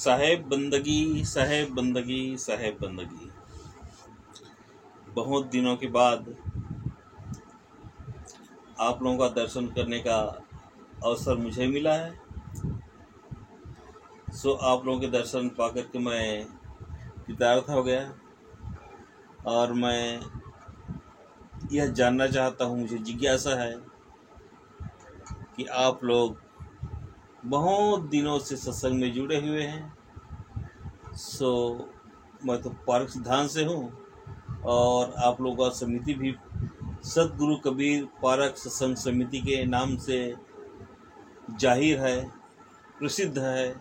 साहेब बंदगी, साहेब बंदगी, साहेब बंदगी। बहुत दिनों के बाद आप लोगों का दर्शन करने का अवसर मुझे मिला है। आप लोगों के दर्शन पाकर के मैं कृतार्थ हो गया और मैं यह जानना चाहता हूँ, मुझे जिज्ञासा है कि आप लोग बहुत दिनों से सत्संग में जुड़े हुए हैं। मैं तो पारक सिद्धांत से हूँ और आप लोगों का समिति भी सतगुरु कबीर पारक सत्संग समिति के नाम से जाहिर है, प्रसिद्ध है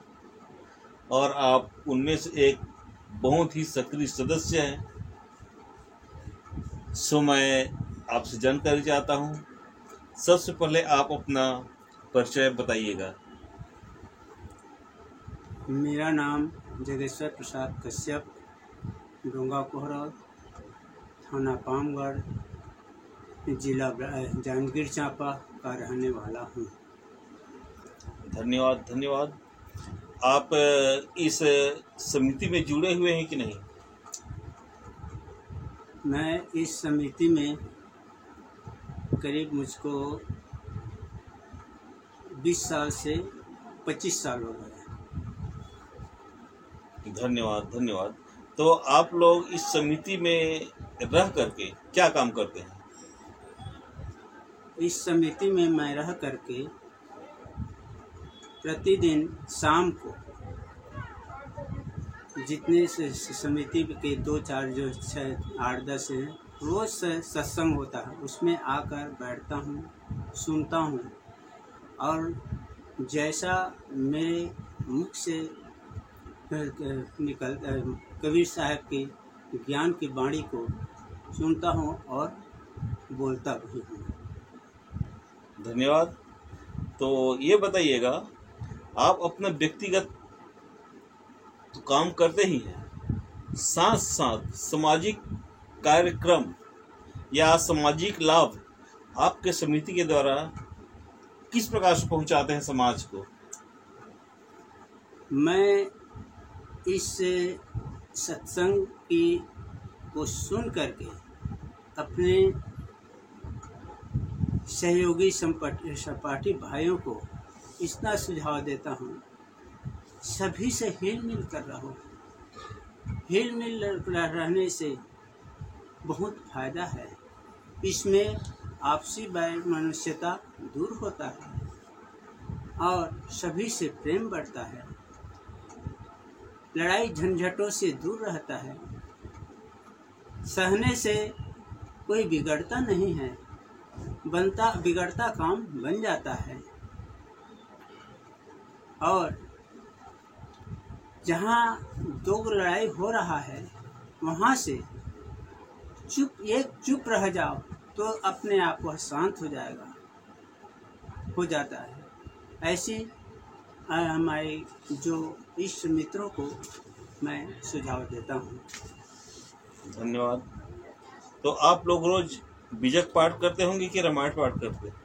और आप उनमें से एक बहुत ही सक्रिय सदस्य हैं। मैं आपसे जानकारी चाहता हूँ। सबसे पहले आप अपना परिचय बताइएगा। मेरा नाम जगेश्वर प्रसाद कश्यप, डोंगा कोहरा, थाना पामगढ़, जिला जांजगीर चांपा का रहने वाला हूँ। धन्यवाद धन्यवाद। आप इस समिति में जुड़े हुए हैं कि नहीं? मैं इस समिति में करीब मुझको 20 साल से 25 साल हो गए। धन्यवाद धन्यवाद। तो आप लोग इस समिति में रह करके क्या काम करते हैं? इस समिति में मैं रह करके प्रतिदिन शाम को जितने से समिति के 2-4 जो 6-8-10 हैं, रोज सत्संग होता है, उसमें आकर बैठता हूँ, सुनता हूँ और जैसा मेरे मुख से निकल कबीर साहब की ज्ञान की वाणी को सुनता हूँ और बोलता भी हूँ। धन्यवाद। तो ये बताइएगा, आप अपना व्यक्तिगत तो काम करते ही हैं, साथ साथ सामाजिक कार्यक्रम या सामाजिक लाभ आपके समिति के द्वारा किस प्रकार से पहुंचाते हैं समाज को? मैं इस सत्संग को सुन करके अपने सहयोगी सहपाठी भाइयों को इतना सुझाव देता हूँ, सभी से हिल मिल कर रहो। हिल मिल रहने से बहुत फायदा है। इसमें आपसी मनुष्यता दूर होता है और सभी से प्रेम बढ़ता है, लड़ाई झंझटों से दूर रहता है, सहने से कोई बिगड़ता नहीं है, बिगड़ता काम बन जाता है और जहाँ दो लड़ाई हो रहा है वहाँ से चुप रह जाओ तो अपने आप वह शांत हो जाता है। ऐसी हमारे जो इष्ट मित्रों को मैं सुझाव देता हूँ। धन्यवाद। तो आप लोग रोज बीजक पाठ करते होंगे कि रामायण पाठ करते हैं?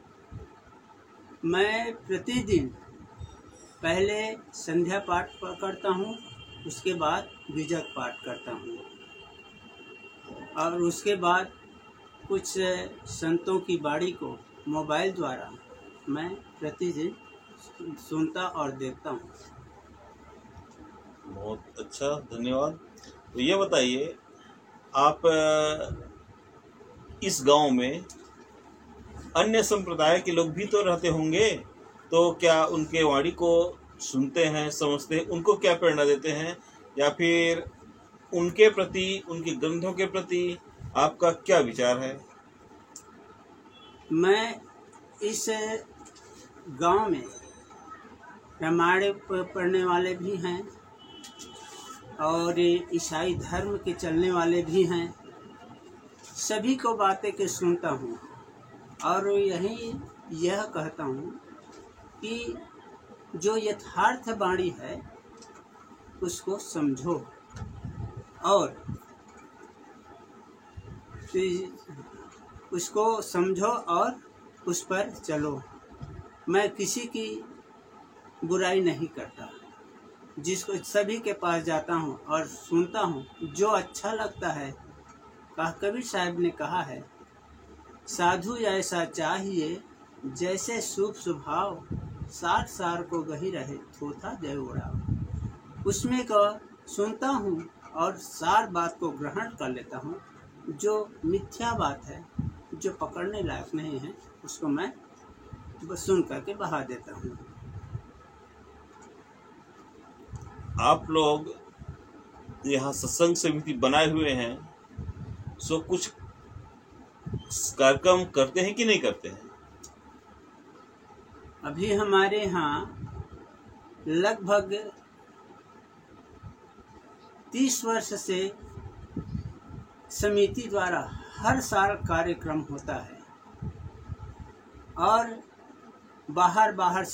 मैं प्रतिदिन पहले संध्या पाठ करता हूँ, उसके बाद बीजक पाठ करता हूँ और उसके बाद कुछ संतों की वाणी को मोबाइल द्वारा मैं प्रतिदिन सुनता और देखता हूँ। बहुत अच्छा, धन्यवाद। तो ये बताइए, आप इस गांव में अन्य संप्रदाय के लोग भी तो रहते होंगे, तो क्या उनके वाणी को सुनते हैं, समझते हैं, उनको क्या प्रेरणा देते हैं या फिर उनके प्रति, उनके ग्रंथों के प्रति आपका क्या विचार है? मैं इस गांव में रामायण पढ़ने वाले भी हैं और ईसाई धर्म के चलने वाले भी हैं, सभी को बातें के सुनता हूँ और यह कहता हूँ कि जो यथार्थ वाणी है उसको समझो और उस पर चलो। मैं किसी की बुराई नहीं करता, जिसको सभी के पास जाता हूँ और सुनता हूँ, जो अच्छा लगता है। कबीर साहब ने कहा है, साधु ऐसा चाहिए जैसे शुभ स्वभाव, सार सार को गही रहे थोथा जय उड़ाव। उसमें को सुनता हूँ और सार बात को ग्रहण कर लेता हूँ। जो मिथ्या बात है, जो पकड़ने लायक नहीं है, उसको मैं बस सुन करके बहा देता हूँ। आप लोग यहाँ सत्संग समिति बनाए हुए हैं, सो कुछ कार्यक्रम करते हैं कि नहीं करते हैं? अभी हमारे यहाँ लगभग 30 वर्ष से समिति द्वारा हर साल कार्यक्रम होता है और बाहर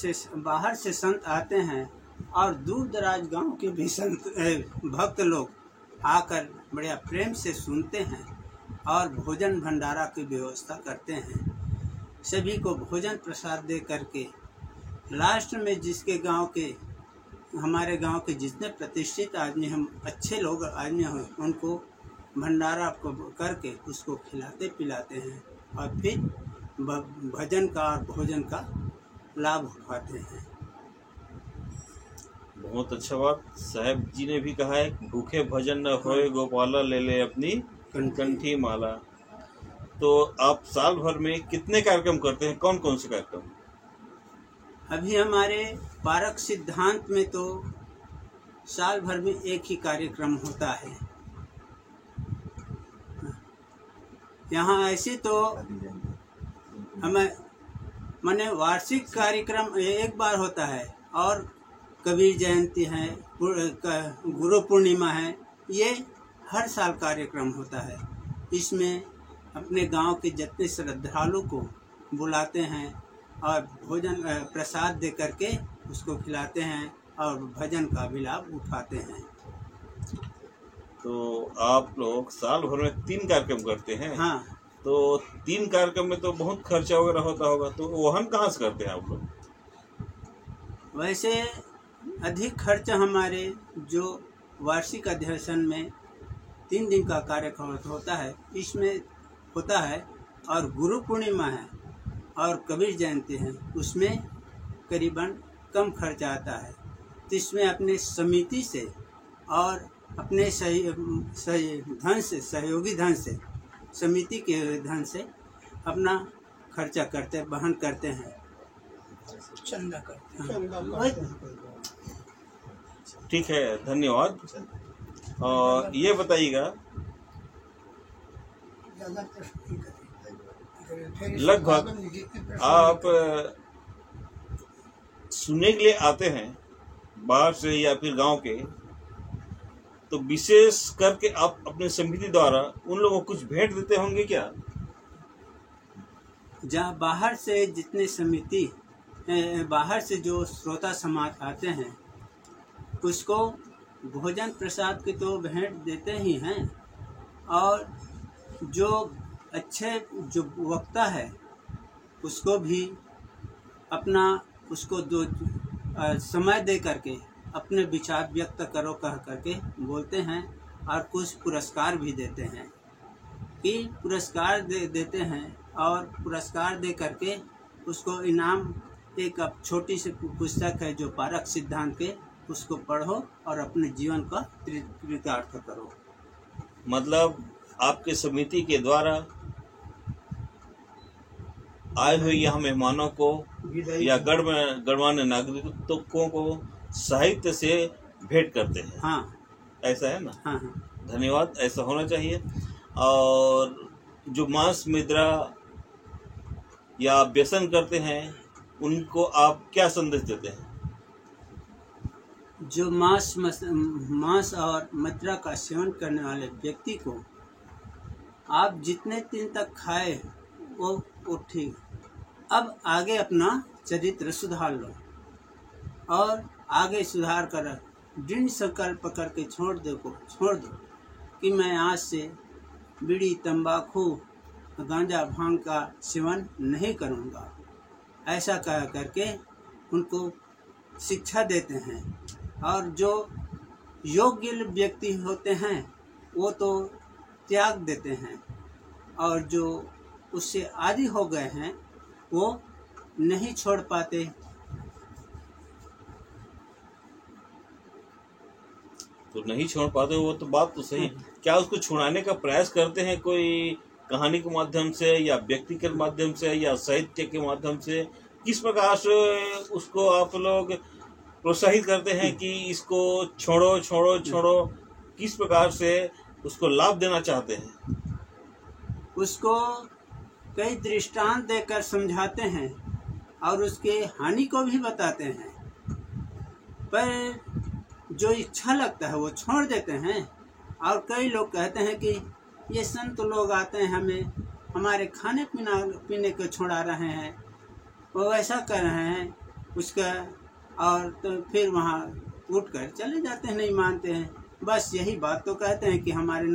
से संत आते हैं और दूर दराज गांव के भी संत भक्त लोग आकर बड़े प्रेम से सुनते हैं और भोजन भंडारा की व्यवस्था करते हैं। सभी को भोजन प्रसाद दे करके लास्ट में जिसके गांव के, हमारे गांव के जितने प्रतिष्ठित आदमी, हम अच्छे लोग आदमी हैं, उनको भंडारा को करके उसको खिलाते पिलाते हैं और फिर भजन का और भोजन का लाभ उठाते हैं। बहुत अच्छा बात। साहब जी ने भी कहा है, भूखे भजन न होए गोपाला, ले ले अपनी कंठी माला। तो आप साल भर में कितने कार्यक्रम करते हैं? कौन कौन से कार्यक्रम? अभी हमारे पारक सिद्धांत में तो साल भर में एक ही कार्यक्रम होता है। यहाँ ऐसे तो हमें माने वार्षिक कार्यक्रम एक बार होता है और कबीर जयंती है, गुरु पूर्णिमा है, ये हर साल कार्यक्रम होता है। इसमें अपने गांव के जितने श्रद्धालु को बुलाते हैं और भोजन प्रसाद दे करके उसको खिलाते हैं और भजन का भी लाभ उठाते हैं। तो आप लोग साल भर में 3 कार्यक्रम करते हैं? हाँ। तो 3 कार्यक्रम में तो बहुत खर्चा वगैरह होता होगा, तो वहन कहाँ से करते हैं आप लोग? वैसे अधिक खर्च हमारे जो वार्षिक अधिवेशन में 3 दिन का कार्यक्रम होता है, इसमें होता है, और गुरु पूर्णिमा है और कबीर जयंती है, उसमें करीबन कम खर्च आता है। तो इसमें अपने समिति से और अपने सही धन से, सहयोगी धन से, समिति के धन से अपना खर्चा करते, वहन करते हैं, चंदा करते हैं। ठीक है, धन्यवाद। और ये बताइएगा, लगभग आप सुनने के लिए आते हैं बाहर से या फिर गांव के, तो विशेष करके आप अपने समिति द्वारा उन लोगों को कुछ भेंट देते होंगे क्या? जहाँ बाहर से जितने समिति, बाहर से जो श्रोता समाज आते हैं, उसको भोजन प्रसाद की तो भेंट देते ही हैं, और जो अच्छे जो वक्ता है उसको भी अपना, उसको दो समय दे करके अपने विचार व्यक्त करो कह करके बोलते हैं, और कुछ पुरस्कार भी देते हैं कि पुरस्कार देते हैं, और पुरस्कार दे करके उसको इनाम, एक छोटी सी पुस्तक है जो पारक सिद्धांत के, उसको पढ़ो और अपने जीवन का कृतार्थ करो। मतलब आपके समिति के द्वारा आए हुए यहाँ मेहमानों को या गणमान्य नागरिकों को साहित्य से भेंट करते हैं। हाँ, ऐसा है ना? हाँ, हाँ। धन्यवाद, ऐसा होना चाहिए। और जो मांस मुद्रा या व्यसन करते हैं, उनको आप क्या संदेश देते हैं? जो मांस और मदिरा का सेवन करने वाले व्यक्ति को आप जितने दिन तक खाए वो ठीक, अब आगे अपना चरित्र सुधार लो और आगे सुधार कर दृढ़ संकल्प करके छोड़ दो कि मैं आज से बीड़ी, तंबाकू, गांजा, भांग का सेवन नहीं करूंगा। ऐसा कह करके उनको शिक्षा देते हैं और जो योग्य व्यक्ति होते हैं वो तो त्याग देते हैं, और जो उससे आदी हो गए हैं वो नहीं छोड़ पाते। तो नहीं छोड़ पाते, वो तो बात तो सही। क्या उसको छुड़ाने का प्रयास करते हैं कोई कहानी के माध्यम से या व्यक्ति के माध्यम से या साहित्य के माध्यम से? किस प्रकार से उसको आप लोग प्रोत्साहित करते हैं कि इसको छोड़ो छोड़ो छोड़ो? किस प्रकार से उसको लाभ देना चाहते हैं? उसको कई दृष्टांत देकर समझाते हैं और उसके हानि को भी बताते हैं, पर जो इच्छा लगता है वो छोड़ देते हैं। और कई लोग कहते हैं कि ये संत लोग आते हैं, हमारे खाने पीने को छुड़ा रहे हैं, वो ऐसा कर रहे हैं उसका, और तो फिर वहाँ उठकर चले जाते हैं, नहीं मानते हैं। बस यही बात तो कहते हैं कि हमारे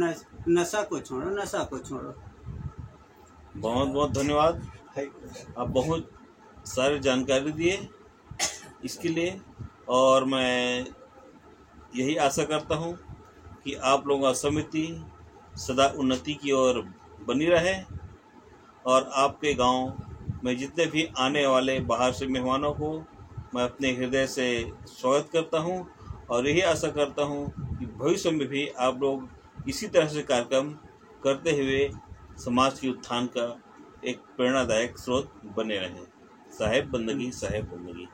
नशा को छोड़ो, नशा को छोड़ो। बहुत बहुत धन्यवाद, आप बहुत सारी जानकारी दिए इसके लिए, और मैं यही आशा करता हूँ कि आप लोगों का समिति सदा उन्नति की ओर बनी रहे, और आपके गांव में जितने भी आने वाले बाहर से मेहमानों को मैं अपने हृदय से स्वागत करता हूं, और यही आशा करता हूं कि भविष्य में भी आप लोग इसी तरह से कार्यक्रम करते हुए समाज के उत्थान का एक प्रेरणादायक स्रोत बने रहें। साहेब बंदगी, साहेब बंदगी।